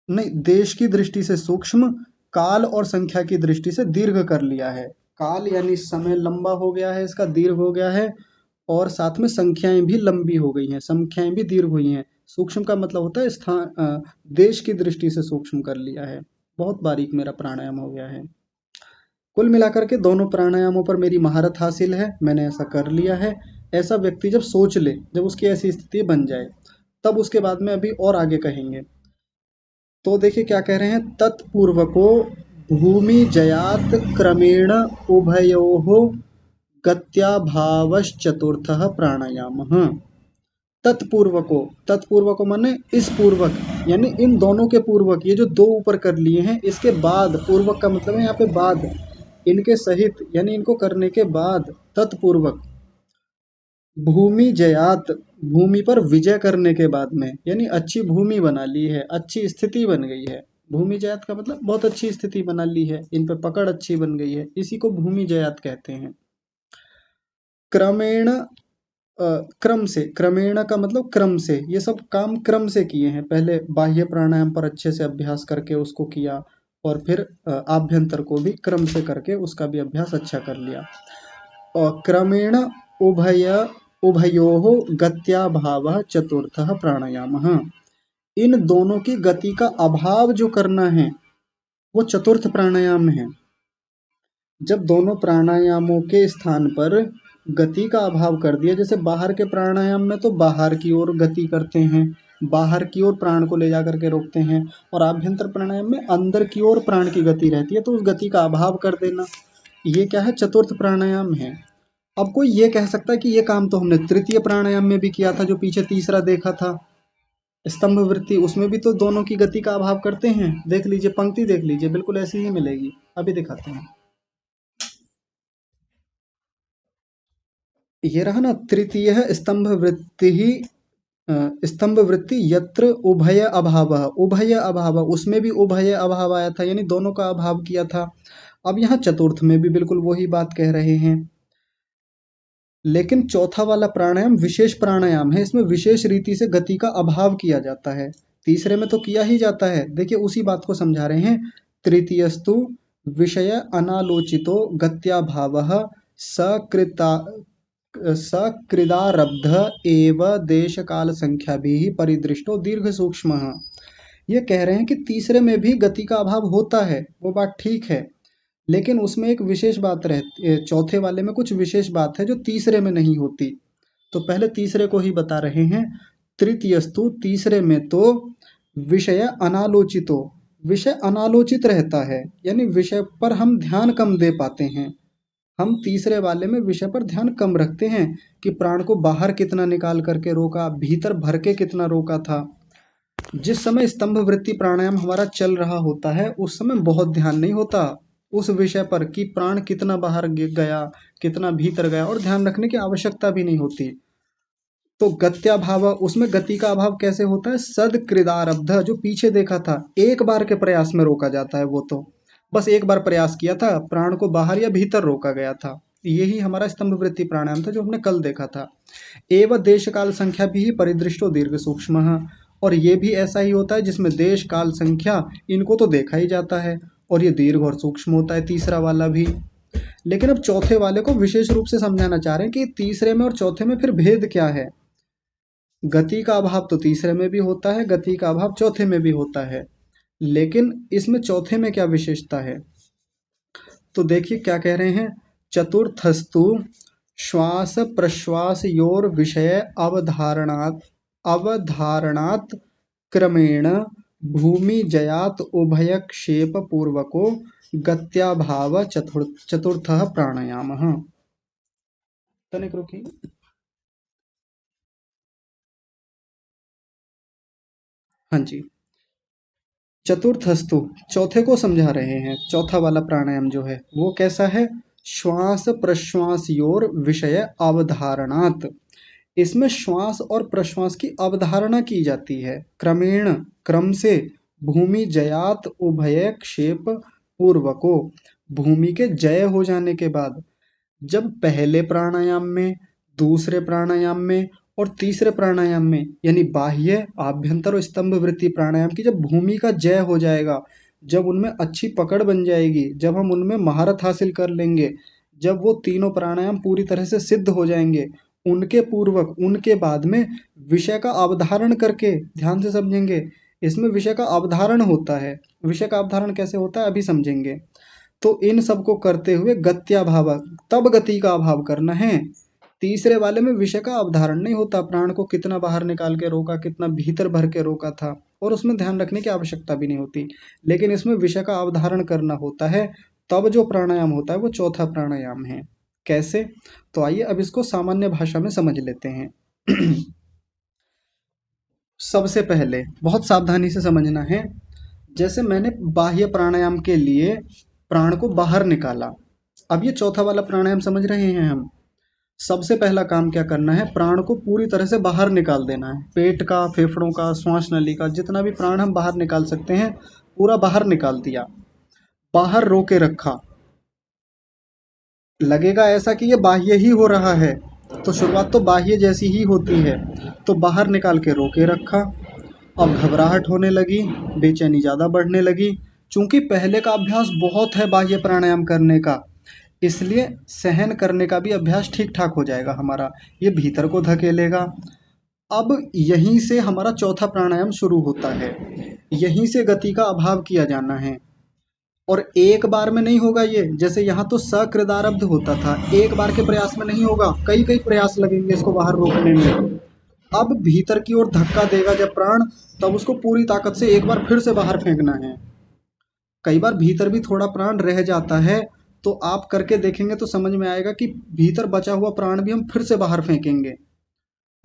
नहीं, देश की दृष्टि से सूक्ष्म, काल और संख्या की दृष्टि से दीर्घ कर लिया है। काल यानी समय लंबा हो गया है इसका, दीर्घ हो गया है, और साथ में संख्याएं भी लंबी हो गई हैं, संख्याएं भी दीर्घ हुई हैं। सूक्ष्म का मतलब होता है देश की दृष्टि से सूक्ष्म कर लिया है। बहुत बारीक मेरा प्राणायाम हो गया है। कुल मिलाकर के दोनों प्राणायामों पर मेरी महारत हासिल है, मैंने ऐसा कर लिया है। ऐसा व्यक्ति जब सोच ले, जब उसकी ऐसी स्थिति बन जाए, तब उसके बाद में अभी और आगे कहेंगे। तो देखिए क्या कह रहे हैं, तत्पूर्वको भूमि जयात क्रमेण उभयोः गत्याभावश्चतुर्थः प्राणायामः। तत्पूर्वको, तत्पूर्वको माने इस पूर्वक, यानी इन दोनों के पूर्वक, ये जो दो ऊपर कर लिए हैं इसके बाद, पूर्वक का मतलब है यहाँ पे बाद, इनके सहित यानी इनको करने के बाद, तत्पूर्वक भूमि जयात, भूमि पर विजय करने के बाद में, यानी अच्छी भूमि बना ली है, अच्छी स्थिति बन गई है। भूमि जयात का मतलब बहुत अच्छी स्थिति बना ली है, इन पे पकड़ अच्छी बन गई है, इसी को भूमि जयात कहते हैं। क्रमेण क्रम से, क्रमेण का मतलब क्रम से, ये सब काम क्रम से किए हैं। पहले बाह्य प्राणायाम पर अच्छे से अभ्यास करके उसको किया, और फिर आभ्यंतर को भी क्रम से करके उसका भी अभ्यास अच्छा कर लिया। और क्रमेण उभय उभयोः गत्याभावः चतुर्थः प्राणायामः। इन दोनों की गति का अभाव जो करना है वो चतुर्थ प्राणायाम है। जब दोनों प्राणायामों के स्थान पर गति का अभाव कर दिया, जैसे बाहर के प्राणायाम में तो बाहर की ओर गति करते हैं, बाहर की ओर प्राण को ले जा करके रोकते हैं, और आभ्यंतर प्राणायाम में अंदर की ओर प्राण की गति रहती है, तो उस गति का अभाव कर देना, ये क्या है, चतुर्थ प्राणायाम है। अब कोई ये कह सकता है कि ये काम तो हमने तृतीय प्राणायाम में भी किया था, जो पीछे तीसरा देखा था स्तंभ वृत्ति, उसमें भी तो दोनों की गति का अभाव करते हैं। देख लीजिए, पंक्ति देख लीजिए, बिल्कुल ऐसी ही मिलेगी, अभी दिखाते हैं। ये रहा ना, तृतीय स्तंभ वृत्ति ही स्तंभ वृत्ति यत्र उभय अभाव, उभय अभाव, उसमें भी उभय अभाव आया था, यानी दोनों का अभाव किया था। अब यहाँ चतुर्थ में भी बिल्कुल वही बात कह रहे हैं, लेकिन चौथा वाला प्राणायाम विशेष प्राणायाम है, इसमें विशेष रीति से गति का अभाव किया जाता है। तीसरे में तो किया ही जाता है। देखिए उसी बात को समझा रहे हैं, तृतीयस्तु विषय अनालोचितो गत्याभावः सकृता सकृदारब्ध एव देश काल संख्या भी परिदृष्टो दीर्घ सूक्ष्म। ये कह रहे हैं कि तीसरे में भी गति का अभाव होता है, वो बात ठीक है, लेकिन उसमें एक विशेष बात रहती है, चौथे वाले में कुछ विशेष बात है जो तीसरे में नहीं होती। तो पहले तीसरे को ही बता रहे हैं, तृतीयस्तु, तीसरे में तो विषय अनालोचितो, विषय अनालोचित रहता है, यानी विषय पर हम ध्यान कम दे पाते हैं। हम तीसरे वाले में विषय पर ध्यान कम रखते हैं कि प्राण को बाहर कितना निकाल करके रोका, भीतर भर के कितना रोका था। जिस समय स्तंभ वृत्ति प्राणायाम हमारा चल रहा होता है, उस समय बहुत ध्यान नहीं होता उस विषय पर कि प्राण कितना बाहर गया, कितना भीतर गया, और ध्यान रखने की आवश्यकता भी नहीं होती। तो गत्याभाव, उसमें गति का अभाव कैसे होता है, सदकृदारब्ध, जो पीछे देखा था, एक बार के प्रयास में रोका जाता है, वो तो बस एक बार प्रयास किया था, प्राण को बाहर या भीतर रोका गया था। यही हमारा स्तंभ वृत्ति प्राणायाम था जो हमने कल देखा था। एवं देश काल संख्या भी परिदृष्टो दीर्घ सूक्ष्म, और ये भी ऐसा ही होता है जिसमें देश काल संख्या, इनको तो देखा ही जाता है, और ये दीर्घ और सूक्ष्म होता है, तीसरा वाला भी। लेकिन अब चौथे वाले को विशेष रूप से समझाना चाह रहे हैं कि तीसरे में और चौथे में फिर भेद क्या है। गति का अभाव तो तीसरे में भी होता है, गति का अभाव चौथे में भी होता है, लेकिन इसमें चौथे में क्या विशेषता है, तो देखिए क्या कह रहे हैं, चतुर्थस्तु श्वास प्रश्वास योर विषय अवधारणात् क्रमेण भूमि जयात उभय क्षेप पूर्वको गत्याभाव चतुर्थः प्राणायामः। तनिक रुकी, हाँ जी, चतुर्थस्तु, चौथे को समझा रहे हैं। चौथा वाला प्राणायाम जो है वो कैसा है, श्वास प्रश्वास योर विषय अवधारणात्, इसमें श्वास और प्रश्वास की अवधारणा की जाती है, क्रमेण, क्रम से, भूमि जयात उभय क्षेप पूर्वको, भूमि के जय हो जाने के बाद। जब पहले प्राणायाम में, दूसरे प्राणायाम में और तीसरे प्राणायाम में, यानी बाह्य, आभ्यंतर और स्तंभ वृत्ति प्राणायाम की जब भूमि का जय हो जाएगा, जब उनमें अच्छी पकड़ बन जाएगी, जब हम उनमें महारत हासिल कर लेंगे, जब वो तीनों प्राणायाम पूरी तरह से सिद्ध हो जाएंगे, उनके पूर्वक, उनके बाद में विषय का अवधारण करके, ध्यान से समझेंगे, इसमें विषय का अवधारण होता है। विषय का अवधारण कैसे होता है अभी समझेंगे। तो इन सब को करते हुए गत्याभाव, तब गति का अभाव करना है। तीसरे वाले में विषय का अवधारण नहीं होता, प्राण को कितना बाहर निकाल के रोका, कितना भीतर भर के रोका था, और उसमें ध्यान रखने की आवश्यकता भी नहीं होती, लेकिन इसमें विषय का अवधारण करना होता है, तब जो प्राणायाम होता है वो चौथा प्राणायाम है। कैसे, तो आइए अब इसको सामान्य भाषा में समझ लेते हैं। सबसे पहले बहुत सावधानी से समझना है, जैसे मैंने बाह्य प्राणायाम के लिए प्राण को बाहर निकाला, अब ये चौथा वाला प्राणायाम समझ रहे हैं हम। सबसे पहला काम क्या करना है, प्राण को पूरी तरह से बाहर निकाल देना है, पेट का, फेफड़ों का, श्वास नली का, जितना भी प्राण हम बाहर निकाल सकते हैं पूरा बाहर निकाल दिया, बाहर रोके रखा, लगेगा ऐसा कि ये बाह्य ही हो रहा है, तो शुरुआत तो बाह्य जैसी ही होती है। तो बाहर निकाल के रोके रखा, अब घबराहट होने लगी, बेचैनी ज़्यादा बढ़ने लगी। चूंकि पहले का अभ्यास बहुत है बाह्य प्राणायाम करने का, इसलिए सहन करने का भी अभ्यास ठीक ठाक हो जाएगा हमारा। ये भीतर को धकेलेगा। अब यहीं से हमारा चौथा प्राणायाम शुरू होता है। यहीं से गति का अभाव किया जाना है। और एक बार में नहीं होगा ये, जैसे यहाँ तो सकृदारब्ध होता था, एक बार के प्रयास में नहीं होगा, कई कई प्रयास लगेंगे इसको बाहर रोकने में। अब भीतर की ओर धक्का देगा जब प्राण, तब उसको पूरी ताकत से एक बार फिर से बाहर फेंकना है। कई बार भीतर भी थोड़ा प्राण रह जाता है, तो आप करके देखेंगे तो समझ में आएगा कि भीतर बचा हुआ प्राण भी हम फिर से बाहर फेंकेंगे।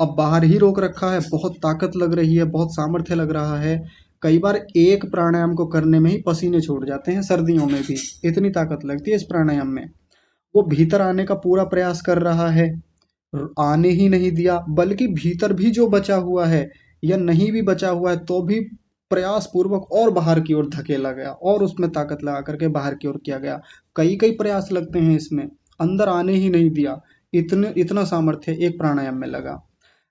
अब बाहर ही रोक रखा है, बहुत ताकत लग रही है, बहुत सामर्थ्य लग रहा है। कई बार एक प्राणायाम को करने में ही पसीने छूट जाते हैं, सर्दियों में भी इतनी ताकत लगती है इस प्राणायाम में। वो भीतर आने का पूरा प्रयास कर रहा है, आने ही नहीं दिया, बल्कि भीतर भी जो बचा हुआ है या नहीं भी बचा हुआ है तो भी प्रयास पूर्वक और बाहर की ओर धकेला गया और उसमें ताकत लगा करके बाहर की ओर किया गया। कई कई प्रयास लगते हैं इसमें, अंदर आने ही नहीं दिया। इतना सामर्थ्य एक प्राणायाम में लगा।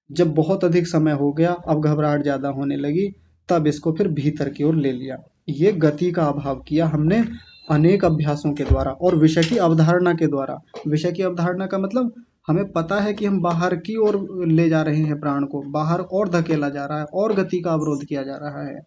जब बहुत अधिक समय हो गया, अब घबराहट ज़्यादा होने लगी, तब इसको फिर भीतर की ओर ले लिया। ये गति का अभाव किया हमने अनेक अभ्यासों के द्वारा और विषय की अवधारणा के द्वारा। विषय की अवधारणा का मतलब हमें पता है कि हम बाहर की ओर ले जा रहे हैं, प्राण को बाहर और धकेला जा रहा है और गति का अवरोध किया जा रहा है।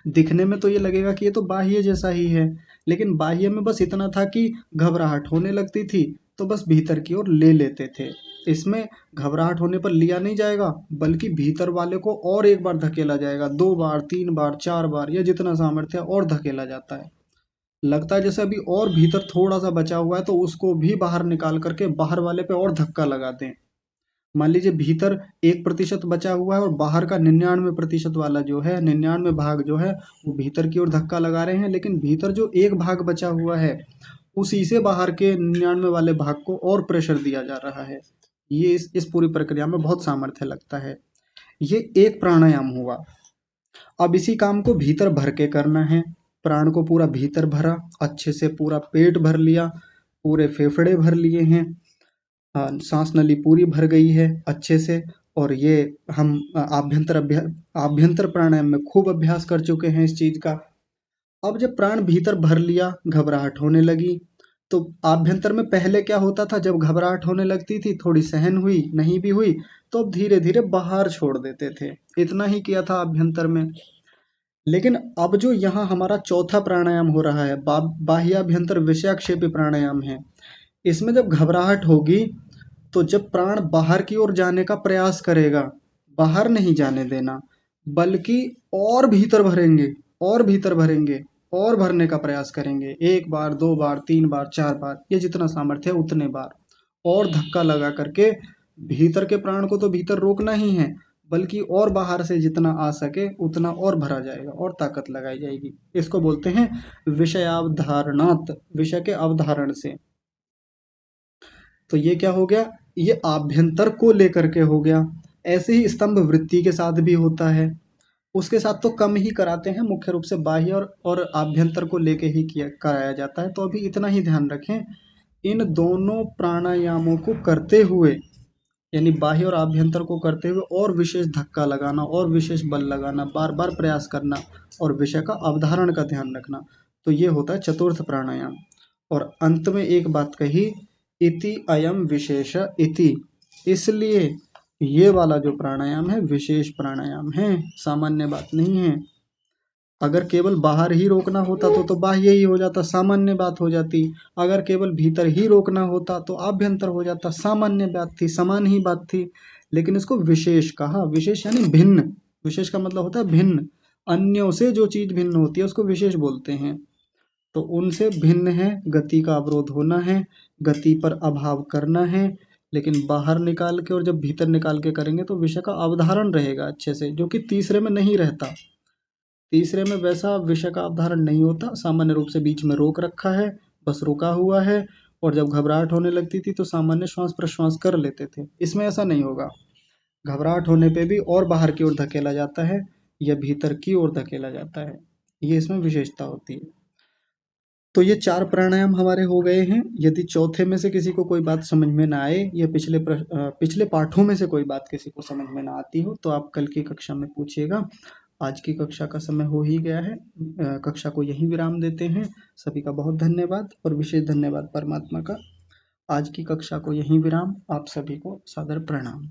दिखने में तो ये लगेगा कि ये तो बाह्य जैसा ही है, लेकिन बाह्य में बस इतना था कि घबराहट होने लगती थी तो बस भीतर की ओर ले लेते थे। इसमें घबराहट होने पर लिया नहीं जाएगा, बल्कि भीतर वाले को और एक बार धकेला जाएगा, 2 बार 3 बार 4 बार या जितना सामर्थ्य है और धकेला जाता है। लगता है जैसे अभी और भीतर थोड़ा सा बचा हुआ है तो उसको भी बाहर निकाल करके बाहर वाले पे और धक्का लगा दें। मान लीजिए भीतर 1% बचा हुआ है और बाहर का 99% वाला जो है, 99 भाग जो है वो भीतर की ओर धक्का लगा रहे हैं, लेकिन भीतर जो एक भाग बचा हुआ है उसी से बाहर के 99 वाले भाग को और प्रेशर दिया जा रहा है। ये इस पूरी प्रक्रिया में बहुत सामर्थ्य लगता है। ये एक प्राणायाम हुआ। अब इसी काम को भीतर भर के करना है। प्राण को पूरा भीतर भरा, अच्छे से पूरा पेट भर लिया, पूरे फेफड़े भर लिए हैं, सांस नली पूरी भर गई है अच्छे से। और ये हम आभ्यंतर प्राणायाम में खूब अभ्यास कर चुके हैं इस चीज का। अब जब प्राण भीतर भर लिया, घबराहट होने लगी, तो आभ्यंतर में पहले क्या होता था, जब घबराहट होने लगती थी, थोड़ी सहन हुई नहीं भी हुई, तो अब धीरे धीरे बाहर छोड़ देते थे। इतना ही किया था आभ्यंतर में। लेकिन अब जो यहाँ हमारा चौथा प्राणायाम हो रहा है, बाह्याभ्यंतर विषयाक्षेपी प्राणायाम है, इसमें जब घबराहट होगी तो जब प्राण बाहर की ओर जाने का प्रयास करेगा, बाहर नहीं जाने देना, बल्कि और भीतर भरेंगे और भीतर भरेंगे और भरने का प्रयास करेंगे। 1 बार 2 बार 3 बार 4 बार, ये जितना सामर्थ्य है उतने बार और धक्का लगा करके भीतर के प्राण को तो भीतर रोकना ही है, बल्कि और बाहर से जितना आ सके उतना और भरा जाएगा और ताकत लगाई जाएगी। इसको बोलते हैं विषयावधारणात्, विषय के अवधारण से। तो ये क्या हो गया, ये आभ्यंतर को लेकर के हो गया। ऐसे ही स्तंभ वृत्ति के साथ भी होता है। उसके साथ तो कम ही कराते हैं, मुख्य रूप से बाह्य और आभ्यंतर को लेके ही किया कराया जाता है। तो अभी इतना ही ध्यान रखें, इन दोनों प्राणायामों को करते हुए, यानी बाह्य और आभ्यंतर को करते हुए और विशेष धक्का लगाना और विशेष बल लगाना, बार बार प्रयास करना और विषय का अवधारण का ध्यान रखना, तो ये होता है चतुर्थ प्राणायाम। और अंत में एक बात कही, इति अयम विशेष इति, इसलिए ये वाला जो प्राणायाम है विशेष प्राणायाम है, सामान्य बात नहीं है। अगर केवल बाहर ही रोकना होता तो बाह्य ही हो जाता, सामान्य बात हो जाती। अगर केवल भीतर ही रोकना होता तो आभ्यंतर हो जाता, सामान्य बात थी, समान ही बात थी। लेकिन इसको विशेष कहा, विशेष यानी भिन्न। विशेष का मतलब होता है भिन्न, अन्यों से जो चीज भिन्न होती है उसको विशेष बोलते हैं। तो उनसे भिन्न है, गति का अवरोध होना है, गति पर अभाव करना है, लेकिन बाहर निकाल के और जब भीतर निकाल के करेंगे तो विषय का अवधारण रहेगा अच्छे से, जो कि तीसरे में नहीं रहता। तीसरे में वैसा विषय का अवधारण नहीं होता, सामान्य रूप से बीच में रोक रखा है, बस रुका हुआ है, और जब घबराहट होने लगती थी तो सामान्य श्वास प्रश्वास कर लेते थे। इसमें ऐसा नहीं होगा, घबराहट होने पे भी और बाहर की ओर धकेला जाता है या भीतर की ओर धकेला जाता है, ये इसमें विशेषता होती है। तो ये 4 प्राणायाम हमारे हो गए हैं। यदि चौथे में से किसी को कोई बात समझ में ना आए या पिछले पाठों में से कोई बात किसी को समझ में ना आती हो तो आप कल की कक्षा में पूछिएगा। आज की कक्षा का समय हो ही गया है। कक्षा को यहीं विराम देते हैं। सभी का बहुत धन्यवाद और विशेष धन्यवाद परमात्मा का। आज की कक्षा को यहीं विराम। आप सभी को सादर प्रणाम।